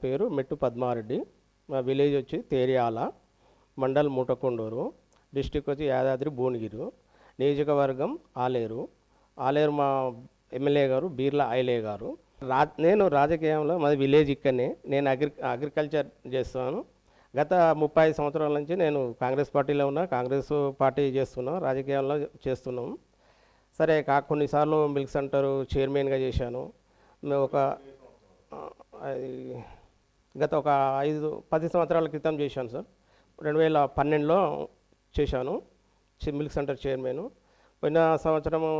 పేరు మెట్టు పద్మారెడ్డి. మా విలేజ్ వచ్చి తేరియాల, మండల్ మూటకొండూరు, డిస్టిక్ వచ్చి యాదాద్రి భువనగిరి, నియోజకవర్గం ఆలేరు. ఆలేరు మా ఎమ్మెల్యే గారు బీర్లా ఐలయ్య గారు. నేను రాజకీయంలో మాది విలేజ్ ఇక్కడనే. నేను అగ్రికల్చర్ చేస్తున్నాను. గత 35 సంవత్సరాల నుంచి నేను కాంగ్రెస్ పార్టీలో ఉన్నా, కాంగ్రెస్ పార్టీ చేస్తున్నాం, రాజకీయాల్లో చేస్తున్నాం. సరే కొన్నిసార్లు మిల్క్ సెంటర్ చైర్మన్గా చేశాను. మేము గత 10 సంవత్సరాల క్రితం చేశాను సార్. 2012లో చేశాను మిల్క్ సెంటర్ చైర్మన్. పోయిన సంవత్సరము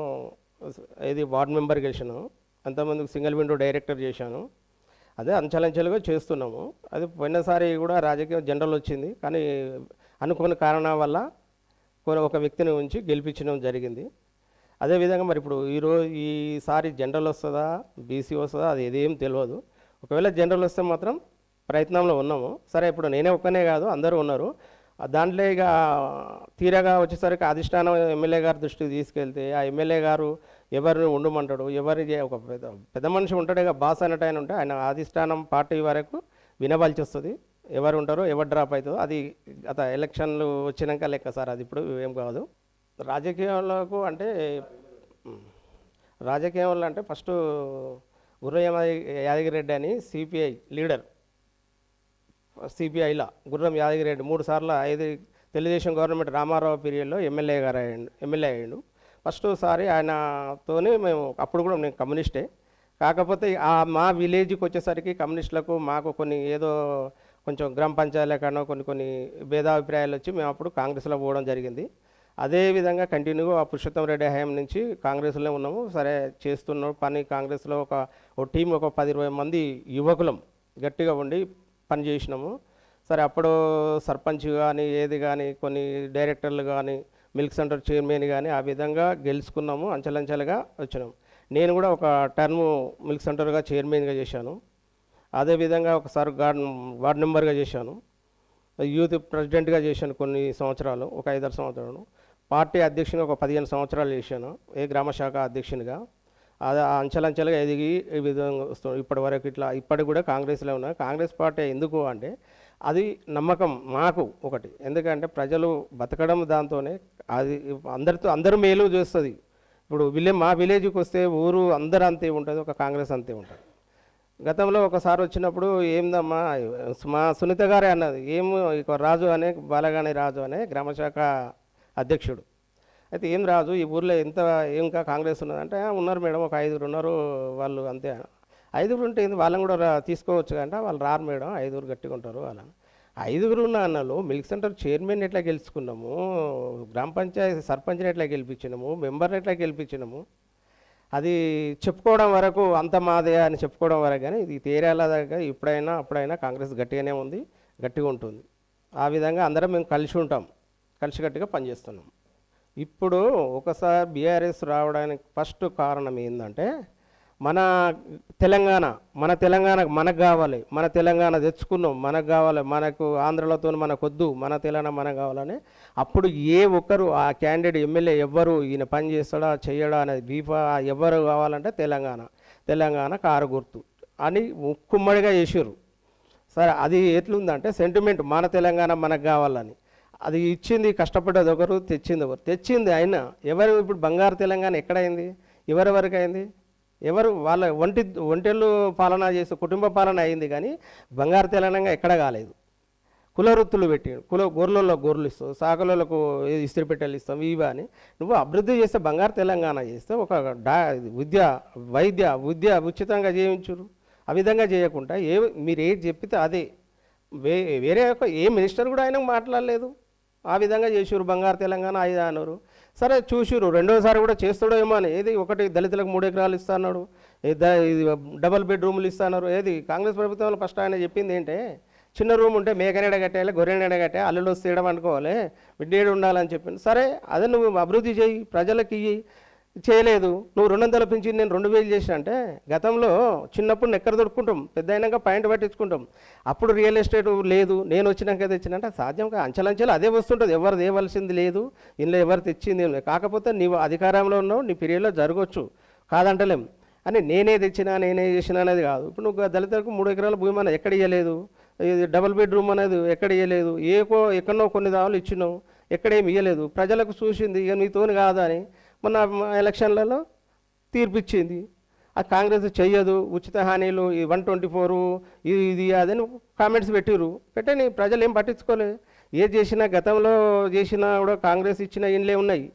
వార్డ్ మెంబర్ గెలిచాను. అంతమందికి సింగిల్ విండో డైరెక్టర్ చేశాను. అదే అంచెలంచెలుగా చేస్తున్నాము. అది పోయినసారి కూడా రాజకీయ జనరల్ వచ్చింది, కానీ అనుకోని కారణాల వల్ల ఒక వ్యక్తిని ఉంచి గెలిపించడం జరిగింది. అదేవిధంగా మరి ఇప్పుడు ఈసారి జనరల్ వస్తుందా, బీసీ వస్తుందా, అది ఏదేం తెలియదు. ఒకవేళ జనరల్ వస్తే మాత్రం ప్రయత్నంలో ఉన్నాము. సరే ఇప్పుడు నేనే ఒక్కనే కాదు, అందరూ ఉన్నారు. దాంట్లో ఇక తీరగా వచ్చేసరికి అధిష్టానం ఎమ్మెల్యే గారి దృష్టికి తీసుకెళ్తే ఆ ఎమ్మెల్యే గారు ఎవరిని ఉండమంటాడు, ఒక పెద్ద మనిషి ఉంటాడు ఇక బాస్ అన్నట్టు ఆయన ఉంటే ఆయన అధిష్టానం పార్టీ వరకు వినవలసి వస్తుంది. ఎవరు ఉంటారో ఎవరు డ్రాప్ అవుతుందో అది గత ఎలక్షన్లు వచ్చినాక లెక్క సార్. అది ఇప్పుడు ఏం కాదు. రాజకీయాలకు అంటే ఫస్ట్ గుర్రం యాదగిరెడ్డి అని సిపిఐ లీడర్, సిపిఐలా గుర్రం యాదగిరెడ్డి 3 సార్లు తెలుగుదేశం గవర్నమెంట్ రామారావు పీరియడ్లో ఎమ్మెల్యే అయ్యాడు. ఫస్ట్ సారి ఆయనతోనే మేము అప్పుడు కూడా నేను కమ్యూనిస్టే. కాకపోతే మా విలేజ్కి వచ్చేసరికి కమ్యూనిస్టులకు మాకు కొంచెం గ్రామ పంచాయతీల కన్నా కొన్ని భేదాభిప్రాయాలు వచ్చి మేము అప్పుడు కాంగ్రెస్లో పోవడం జరిగింది. అదేవిధంగా కంటిన్యూగా పురుషోత్తం రెడ్డి హయాం నుంచి కాంగ్రెస్లో ఉన్నాము. సరే చేస్తున్నాం పని. కాంగ్రెస్లో ఒక టీం 10-20 మంది యువకులం గట్టిగా ఉండి పని చేసినాము. సరే అప్పుడు సర్పంచ్ కానీ కొన్ని డైరెక్టర్లు కానీ మిల్క్ సెంటర్ చైర్మన్ కానీ ఆ విధంగా గెలుచుకున్నాము. అంచెలంచెలుగా వచ్చినాము. నేను కూడా ఒక టర్మ్ మిల్క్ సెంటర్గా చైర్మన్గా చేశాను. అదేవిధంగా ఒకసారి వార్డ్ మెంబర్గా చేశాను. యూత్ ప్రెసిడెంట్గా చేశాను కొన్ని సంవత్సరాలు, ఒక 5-6 సంవత్సరాలు. పార్టీ అధ్యక్షునిగా ఒక 15 సంవత్సరాలు చేశాను, గ్రామ శాఖ అధ్యక్షునిగా. అది అంచెలంచెలుగా ఎదిగి ఈ విధంగా వస్తుంది ఇప్పటి వరకు. ఇప్పటికి కూడా కాంగ్రెస్లో ఉన్నా. కాంగ్రెస్ పార్టీ ఎందుకు అంటే అది నమ్మకం మాకు ఒకటి. ఎందుకంటే ప్రజలు బతకడం దాంతోనే. అది అందరూ మేలు చేస్తుంది. ఇప్పుడు మా విలేజ్కి వస్తే ఊరు అందరూ అంతే ఉంటుంది, ఒక కాంగ్రెస్ అంతే ఉంటుంది. గతంలో ఒకసారి వచ్చినప్పుడు ఏందమ్మా మా సునీత గారే అన్నది, రాజు అనే బాలగాని రాజు అనే గ్రామశాఖ అధ్యక్షుడు. అయితే ఏం రాజు ఈ ఊర్లో ఇంకా కాంగ్రెస్ ఉన్నదంటే ఉన్నారు మేడం, ఒక 5 ఉన్నారు, వాళ్ళు అంతే. 5 ఉంటే వాళ్ళని కూడా తీసుకోవచ్చు కంటే వాళ్ళు రారు మేడం, 5 గట్టిగా ఉంటారు. అలా 5 ఉన్న అన్నలు మిల్క్ సెంటర్ చైర్మన్ ఎట్లా గెలుచుకున్నాము, గ్రామ పంచాయతీ సర్పంచ్ని ఎట్లా గెలిపించినాము, మెంబర్ని ఎట్లా గెలిపించినాము, అది చెప్పుకోవడం వరకు అంత మాదే అని చెప్పుకోవడం వరకు. కానీ ఇది తేరాల దగ్గర అప్పుడైనా కాంగ్రెస్ గట్టిగానే ఉంది, గట్టిగా ఉంటుంది. ఆ విధంగా అందరం మేము కలిసికట్టుగా పనిచేస్తున్నాం. ఇప్పుడు ఒకసారి బీఆర్ఎస్ రావడానికి ఫస్ట్ కారణం ఏంటంటే మన తెలంగాణ మనకు కావాలి, మన తెలంగాణ తెచ్చుకున్నాం, మనకు కావాలి, మనకు ఆంధ్రలతో మనకొద్దు, మన తెలంగాణ మనకు కావాలని. అప్పుడు ఏ ఒక్కరు ఆ క్యాండిడేట్ ఎమ్మెల్యే ఎవ్వరు ఈయన పని చేస్తాడా చేయడా అనేది బీఫా ఎవరు కావాలంటే తెలంగాణ కారు గుర్తు అని ముక్కుమ్మడిగా చేసారు. సరే అది ఎట్లుందంటే సెంటిమెంట్, మన తెలంగాణ మనకు కావాలని. అది ఇచ్చింది కష్టపడ్డది ఒకరు, తెచ్చింది అయినా ఎవరు. ఇప్పుడు బంగారు తెలంగాణ ఎక్కడైంది, ఎవరెవరికి అయింది, ఎవరు వాళ్ళ ఒంటెళ్ళు పాలన చేసి కుటుంబ పాలన అయింది. కానీ బంగారు తెలంగాణ ఎక్కడ కాలేదు. కుల వృత్తులు పెట్టి గొర్రెలలో గొర్రెలు ఇస్తావు, సాకలకు ఇస్త్రీ పెట్టెలు ఇస్తాం, ఇవి అని నువ్వు అభివృద్ధి చేస్తే బంగారు తెలంగాణ చేస్తే ఒక విద్య ఉచితంగా చేయించురు. ఆ విధంగా చేయకుండా మీరు ఏది చెప్పితే అదే. వేరే ఏ మినిస్టర్ కూడా ఆయనకు మాట్లాడలేదు. ఆ విధంగా చేసారు బంగారు తెలంగాణ 5 అన్నారు. సరే చూసిరు, రెండోసారి కూడా చేస్తాడో ఏమో అని. ఒకటి దళితులకు 3 ఎకరాలు ఇస్తాడు, డబల్ బెడ్రూములు ఇస్తున్నారు. కాంగ్రెస్ ప్రభుత్వంలో ఫస్ట్ ఆయన చెప్పింది ఏంటంటే చిన్న రూమ్ ఉంటే మేకనీడ కట్టేయాలి, గొర్రెనీడ కట్టే, అల్లులు వస్తే అనుకోవాలి, బిడ్డేడు ఉండాలని చెప్పింది. సరే అదే నువ్వు అభివృద్ధి చేయి, ప్రజలకు ఇయ్యి. చేయలేదు. నువ్వు 200 పెంచి నేను 2000 చేసిన అంటే గతంలో చిన్నప్పుడు నెక్కర దొరుకుంటాం, పెద్ద అయినాక పాయింట్ పట్టించుకుంటాం. అప్పుడు రియల్ ఎస్టేట్ లేదు, నేను వచ్చినాక తెచ్చినంటే సాధ్యం అంచెలంచెలు అదే వస్తుంటుంది. ఎవరు తేవలసింది లేదు, ఇందులో ఎవరు తెచ్చింది. కాకపోతే నీవు అధికారంలో ఉన్నావు, నీ పీరియడ్లో జరగవచ్చు, కాదంటలేం. అని నేనే తెచ్చినా నేనే చేసినా అనేది కాదు. ఇప్పుడు నువ్వు దళితులకు 3 ఎకరాల భూమి అనేది ఎక్కడ ఇవ్వలేదు, ఇది డబుల్ బెడ్రూమ్ అనేది ఎక్కడ ఇవ్వలేదు, ఎక్కడో కొన్ని దావులు ఇచ్చినావు, ఎక్కడేమి ఇవ్వలేదు. ప్రజలకు చూసింది ఇక నీతోని కాదా అని మొన్న ఎలక్షన్లలో తీర్పిచ్చింది. ఆ కాంగ్రెస్ చెయ్యదు, ఉచిత హామీలు ఈ 124 ఇది అదని కామెంట్స్ పెట్టని ప్రజలు ఏం పట్టించుకోలేదు. ఏది చేసినా గతంలో చేసినా కూడా కాంగ్రెస్ ఇచ్చిన ఇండ్లే ఉన్నాయి,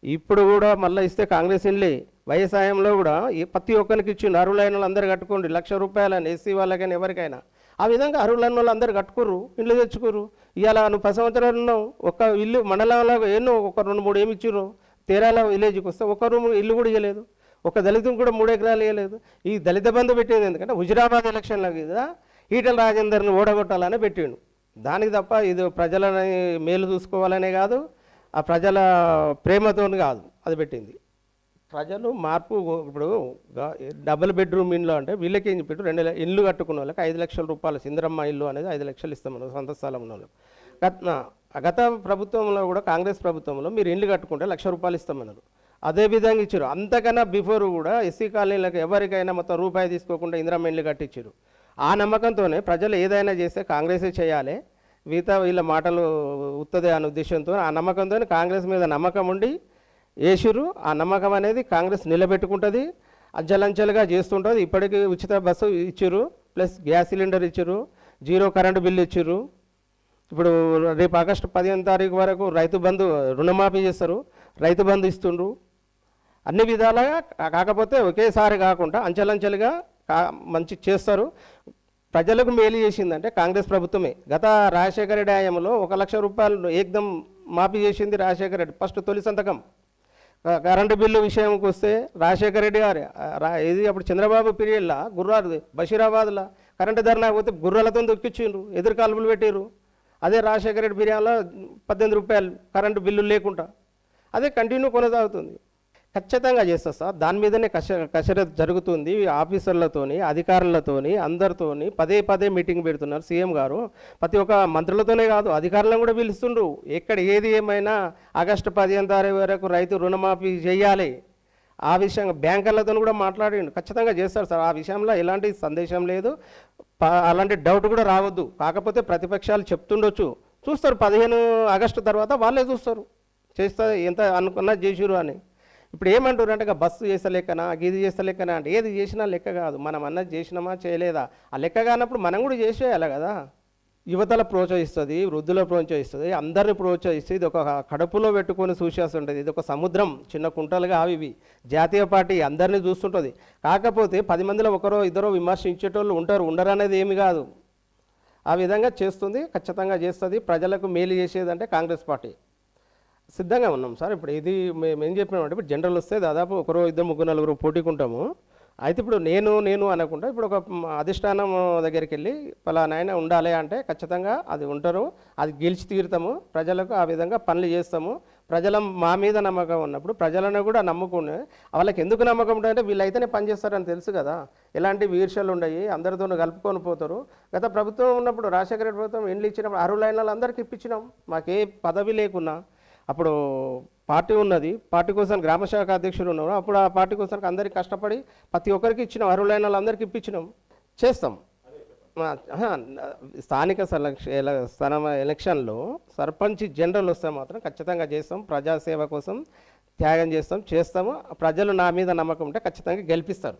ఇప్పుడు కూడా మళ్ళీ ఇస్తే కాంగ్రెస్ ఇండ్లే. వ్యవసాయంలో కూడా ప్రతి ఒక్కరికి ఇచ్చిండు, అర్హులైన వాళ్ళు అందరు కట్టుకోండి, ₹1,00,000 ఎస్సీ వాళ్ళకైనా ఎవరికైనా. ఆ విధంగా అర్హులైన వాళ్ళు అందరు కట్టుకుర్రు, ఇండ్లు తెచ్చుకుర్రు. ఇవాళ నువ్వు 10 సంవత్సరాలు ఉన్నావు, ఒక్క ఇల్లు మండలంలో ఎన్నో ఒక 2-3 ఏమి ఇచ్చిర్రు. తేరాల విలేజ్కి వస్తే ఒక్క రూమ్ ఇల్లు కూడా ఇవ్వలేదు, ఒక దళితం కూడా 3 ఎకరాలు ఇవ్వలేదు. ఈ దళిత బంధు పెట్టింది ఎందుకంటే హుజురాబాద్ ఎలక్షన్లో కదా ఈటల రాజేందర్ని ఓడగొట్టాలని పెట్టిండు. దానికి తప్ప ఇది ప్రజలని మేలు చూసుకోవాలనే కాదు, ఆ ప్రజల ప్రేమతో కాదు అది పెట్టింది. ప్రజలు మార్పు ఇప్పుడు డబుల్ బెడ్రూమ్ ఇండ్లు అంటే వీళ్ళకి ఏం చెప్పారు, 2 ఇల్లు కట్టుకున్న వాళ్ళకి ₹5,00,000 సింధరమ్మ ఇల్లు అనేది 5,00,000 ఇస్తామన్నారు సొంత స్థలం ఉన్న వాళ్ళకి. గత ప్రభుత్వంలో కూడా కాంగ్రెస్ ప్రభుత్వంలో మీరు ఇల్లు కట్టుకుంటే ₹1,00,000 ఇస్తామన్నారు, అదే విధంగా ఇచ్చారు. అంతకన్నా బిఫోర్ కూడా ఎస్సీ కాలనీలకు ఎవరికైనా మొత్తం రూపాయి తీసుకోకుండా ఇందిరమ్మ ఇల్లు కట్టించారు. ఆ నమ్మకంతోనే ప్రజలు ఏదైనా చేస్తే కాంగ్రెసే చేయాలి, మిగతా వీళ్ళ మాటలు ఉత్తదే అనే ఉద్దేశంతో ఆ నమ్మకంతో కాంగ్రెస్ మీద నమ్మకం ఉండి వేసిరు. ఆ నమ్మకం అనేది కాంగ్రెస్ నిలబెట్టుకుంటుంది, అంచెలంచెలుగా చేస్తుంటుంది. ఇప్పటికీ ఉచిత బస్సు ఇచ్చారు, ప్లస్ గ్యాస్ సిలిండర్ ఇచ్చారు, 0 కరెంటు బిల్లు ఇచ్చారు. ఇప్పుడు రేపు ఆగస్టు 15వ తారీఖు వరకు రైతు బంధు రుణమాఫీ చేస్తారు, రైతు బంధు ఇస్తుండ్రు. అన్ని విధాలుగా కాకపోతే ఒకేసారి కాకుండా అంచెలంచెలుగా మంచి చేస్తారు. ప్రజలకు మేలు చేసిందంటే కాంగ్రెస్ ప్రభుత్వమే. గత రాజశేఖర రెడ్డి హయాంలో ₹1,00,000 ఏకదం మాఫీ చేసింది రాజశేఖర రెడ్డి, ఫస్ట్ తొలి సంతకం. కరెంటు బిల్లు విషయంకి వస్తే రాజశేఖర రెడ్డి గారు ఇది అప్పుడు చంద్రబాబు పీరియడ్లో గుర్రాలు బషీరాబాద్లో కరెంటు ధరణ పోతే గుర్రాలతో దొక్కిచ్చిండ్రు, ఎదురు కాల్పులు పెట్టారు. అదే రాజశేఖర రెడ్డి పీరియడ్లో ₹18 కరెంటు బిల్లు లేకుండా అదే కంటిన్యూ కొనసాగుతుంది. ఖచ్చితంగా చేస్తా సార్, దాని మీదనే కసరత్తు జరుగుతుంది. ఆఫీసర్లతోని అధికారులతోని అందరితోని పదే మీటింగ్ పెడుతున్నారు సీఎం గారు. ప్రతి ఒక్క మంత్రులతోనే కాదు అధికారులను కూడా పిలుస్తుండ్రు. ఎక్కడ ఏది ఏమైనా ఆగస్టు 15వ తారీఖు వరకు రైతు రుణమాఫీ చేయాలి, ఆ విషయంగా బ్యాంకర్లతో కూడా మాట్లాడిండు. ఖచ్చితంగా చేస్తారు సార్, ఆ విషయంలో ఎలాంటి సందేశం లేదు, అలాంటి డౌట్ కూడా రావద్దు. కాకపోతే ప్రతిపక్షాలు చెప్తుండొచ్చు, చూస్తారు 15 ఆగస్టు తర్వాత వాళ్ళే చూస్తారు, చేస్తా ఎంత అనుకున్నా చేసిరు అని. ఇప్పుడు ఏమంటారు అంటే బస్సు చేస్తలేకనా గీది చేస్తలేకనా అంటే ఏది చేసినా లెక్క కాదు, మనం అన్నది చేసినామా చేయలేదా ఆ లెక్క కానప్పుడు మనం కూడా చేసేయాలి కదా. యువతల ప్రోత్సహిస్తుంది, వృద్ధుల ప్రోత్సహిస్తుంది, అందరిని ప్రోత్సహిస్తుంది. ఇది ఒక కడుపులో పెట్టుకొని చూసేస్తుంటుంది. ఇది ఒక సముద్రం, చిన్న కుంటలుగా అవి జాతీయ పార్టీ అందరినీ చూస్తుంటుంది. కాకపోతే 10 మందిలో ఒకరో ఇద్దరో విమర్శించేటోళ్ళు ఉండరు అనేది ఏమి కాదు. ఆ విధంగా చేస్తుంది, ఖచ్చితంగా చేస్తుంది. ప్రజలకు మేలు చేసేదంటే కాంగ్రెస్ పార్టీ సిద్ధంగా ఉన్నాం సార్. ఇప్పుడు ఇది మేము ఏం చెప్పినామంటే ఇప్పుడు జనరల్ వస్తే దాదాపు 1, 2, 3, 4 పోటీకుంటాము. అయితే ఇప్పుడు నేను అనకుండా ఇప్పుడు ఒక అధిష్టానం దగ్గరికి వెళ్ళి పలానాయన ఉండాలి అంటే ఖచ్చితంగా అది ఉంటారు, అది గెలిచి తీరుతాము, ప్రజలకు ఆ విధంగా పనులు చేస్తాము. ప్రజల మా మీద నమ్మకం ఉన్నప్పుడు ప్రజలను కూడా నమ్ముకుని వాళ్ళకి ఎందుకు నమ్మకం ఉంటుందంటే వీళ్ళైతేనే పనిచేస్తారని తెలుసు కదా, ఎలాంటి వీర్షలు ఉండయి, అందరితో కలుపుకొని పోతారు. గత ప్రభుత్వం ఉన్నప్పుడు రాజశేఖర రెడ్డి ప్రభుత్వం ఇండ్లు ఇచ్చినప్పుడు అర్హులైన వాళ్ళందరికీ ఇప్పించినాం, మాకే పదవి లేకున్నా. అప్పుడు పార్టీ ఉన్నది, పార్టీ కోసం గ్రామశాఖ అధ్యక్షుడు ఉన్నారు, అప్పుడు ఆ పార్టీ కోసం అందరికీ కష్టపడి ప్రతి ఒక్కరికి ఇచ్చినాం, అర్హులైన వాళ్ళందరికీ ఇప్పించినాం, చేస్తాం. స్థానిక ఎలక్షన్లో సర్పంచ్ జనరల్ వస్తే మాత్రం ఖచ్చితంగా చేస్తాం, ప్రజాసేవ కోసం త్యాగం చేస్తాము. ప్రజలు నా మీద నమ్మకం ఉంటే ఖచ్చితంగా గెలిపిస్తారు.